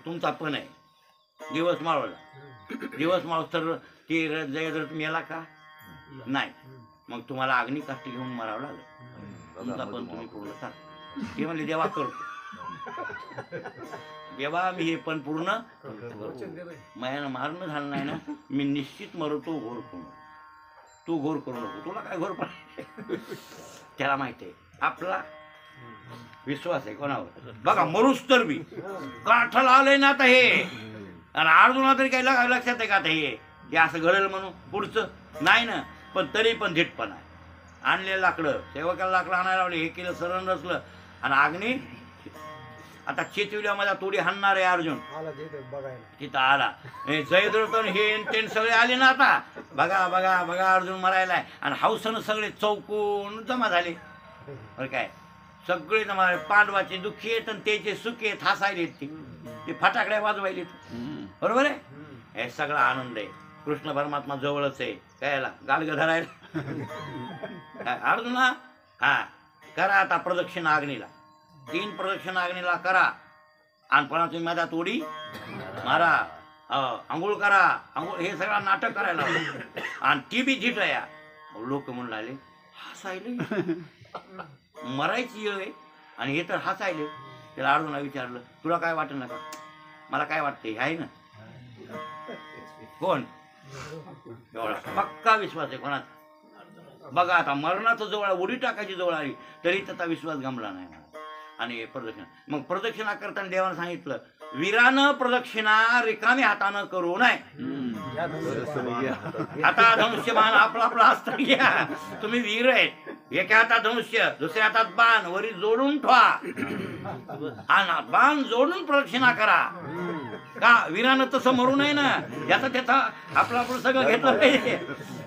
तुमचा पण आहे. दिवस माळवला. दिवस माळव तर ते जयद्रथ मेला का नाही. मग तुम्हाला अग्निकाष्ट घेऊन मारावं लागलं. तुमचा पण तुम्ही पूर्ण करा. ते म्हणले देवा करतो. देवा मी हे पण पूर्ण मायानं मारणं झालं नाही ना, मी निश्चित मरतो घोर करून. तू घोर करू नको, तुला काय घोर पाहिजे. त्याला माहिती आहे आपला विश्वास आहे कोणावर बघा मरूस तर बी काठाला आलंय ना आता हे आणि अर्जुना तरी काही लक्षात आहे का आता हे असं घडेल म्हणून पुढचं नाही ना पण तरी पण धिटपणा आहे आणलेलं लाकडं सेवकाला लाकडं आणायला लावले हे केलं सरण रचलं आणि आग्नी आता चेतविल्या माझ्या तोडी हाणणार आहे अर्जुन तिथं आला जयद्रथ हे तेन सगळे आले ना आता बघा बघा बघा अर्जुन मरायलाय आणि हौसनं सगळे चौकून जमा झाले बरं काय सगळे जमा पांडवाचे दुःखी आहेत आणि त्याचे सुखी आहेत हसायले ते फटाकड्या वाजवायले बरोबर आहे हे सगळा आनंद आहे कृष्ण परमात्मा जवळच आहे कायला गालग धरायला अर्जुना हा करा आता प्रदक्षिणा अग्नीला 3 प्रदक्षिणा अग्नीला करा आणि पुन्हा तुम्ही माझ्या तोडी मारा आंघोळ करा आंघोळ हे सगळं नाटक करायला आणि ती बी झिट आहे लोक म्हणून लागले हसायले मरायची वेळ आहे आणि हे तर हसायले त्याला अर्जुना विचारलं तुला काय वाटत नका मला काय वाटतंय आहे ना कोण एवढा पक्का विश्वास आहे कोणाचा बघा आता मरणाचं जवळ उडी टाकायची जवळ आली तरी त्याचा विश्वास गमला नाही आणि प्रदक्षिणा मग प्रदक्षिणा करताना देवानं सांगितलं वीरानं प्रदक्षिणा रिकाम्या हातानं करू नये आता धनुष्यबाण आपला आपला अस्त्र घ्या तुम्ही वीर आहेत एका हातात धनुष्य दुसऱ्या हातात बाण वरी जोडून ठेवा आणि बाण जोडून प्रदक्षिणा करा का वीरानं तसं मरू नये ना याचा त्याचा आपलं आपलं सगळं घेतलं पाहिजे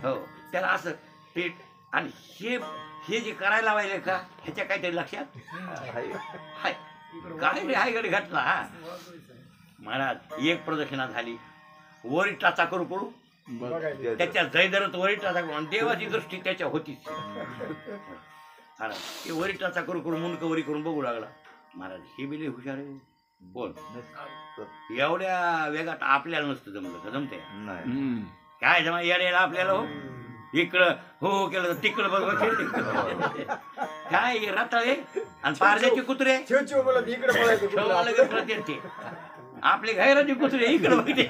हो त्याला असं ते आणि हे जे करायला लावायले का ह्याच्या काहीतरी लक्षात हाय काय रे हाय गडी घातला हा महाराज एक प्रदक्षिणा झाली वरी टाचा करू करू त्याच्या जयदरत वरी टाचा करू आणि देवाची दृष्टी त्याच्या होतीच ते वरी टाचा करू करू मुंडक वरी करून बघू लागला महाराज हे बिले हुशार आहे बोल एवढ्या वेगात आपल्याला नसतं जमलं का जमते काय जमा येड्याला आपल्याला हो इकडं हो केलं तिकडं बघ काय रताळे आणि पारद्याचे कुत्रे आपले घराचे कुत्रे इकडे बघते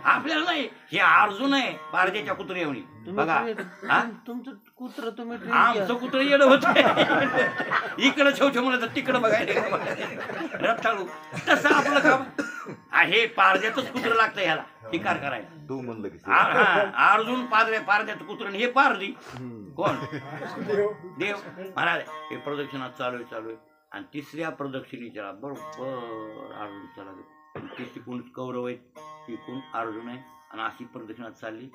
आपल्याला नाही हे अर्जुन आहे पारद्याच्या कुत्रे एवढी बघा तुमचं कुत्र तुम्ही आमचं कुत्र येणं होत इकडं छेव म्हणत तिकडं बघायला रताळू तसं आपलं काम हे पारद्यातच कुत्र लागतं ह्याला शिकार करायला तू म्हणलं की अर्जुन पारद्याचं कुत्र हे पारदी कोण देव महाराज हे प्रदक्षिणा चालू आहे आणि तिसऱ्या प्रदक्षिणेच्या बरोबर अर्जुन चला ते तिकून कौरव आहेत तिकून अर्जुन आहे आणि अशी प्रदक्षिणा चालली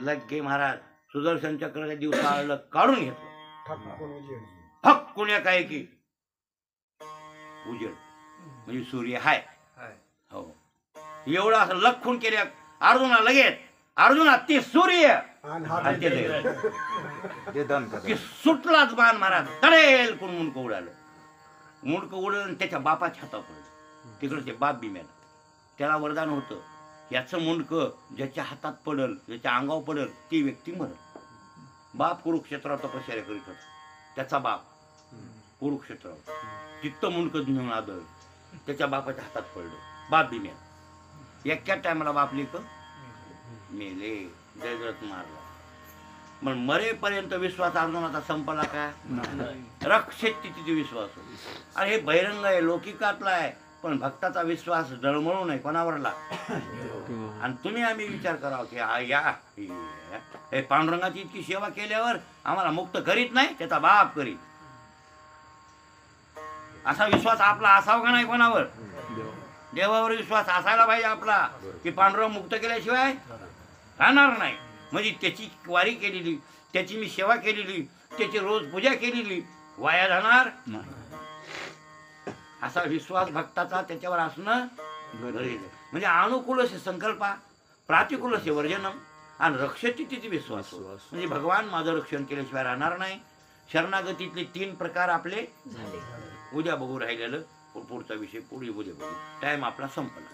लगे महाराज सुदर्शन चक्राच्या दिवसाला काढून घेतलं हक्कून काय की उजेड म्हणजे सूर्य हाय हो एवढं असं लखून केल्या अर्जुना लगेच अर्जुना ते सूर्य की सुटलाच बाण महाराज तडेल कोण मुंडक उडालं मुंडक उडलं आणि त्याच्या बापाच्या हातावर पडलं तिकडं ते बाप बी मेला त्याला वरदान होतं याचं मुंडक ज्याच्या हातात पडल ज्याच्या अंगावर पडल ती व्यक्ती मरल बाप कुरुक्षेत्रावर तपश्चर्या करीत होता त्याचा बाप कुरुक्षेत्रावर तिथं मुंडक घेऊन आदळ त्याच्या बापाच्या हातात पडलं बाप बी मेला एका टायमाला बाप लेक मेले जयद्रथ मारला पण मरेपर्यंत विश्वास अर्जुनाचा संपला का रक्षेत तिथे विश्वास होता आणि हे बहिरंग आहे लौकिकातला आहे पण भक्ताचा विश्वास डळमळू नये कोणावरला आणि तुम्ही आम्ही विचार करावा की हे पांडुरंगाची इतकी सेवा केल्यावर आम्हाला मुक्त करीत नाही त्याचा बाप करीत असा विश्वास आपला असावा का नाही कोणावर देवावर विश्वास असायला पाहिजे आपला की पांडुरंग मुक्त केल्याशिवाय राहणार नाही म्हणजे त्याची वारी केलेली त्याची मी सेवा केलेली त्याची रोज पूजा केलेली वाया जाणार असा विश्वास भक्ताचा त्याच्यावर असणं गरजेचं म्हणजे अनुकूल संकल्पा प्रातिकूल वर्जनम आणि रक्षती तिथे विश्वास म्हणजे भगवान माझं रक्षण केल्याशिवाय राहणार नाही शरणागतीतले 3 प्रकार आपले उद्या बघू राहिलेलं पुढचा विषय पुढे उद्या बघू टाइम आपला संपला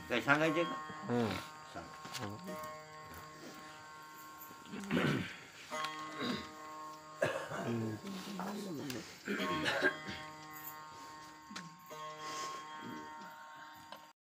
काही सांगायचे का सांग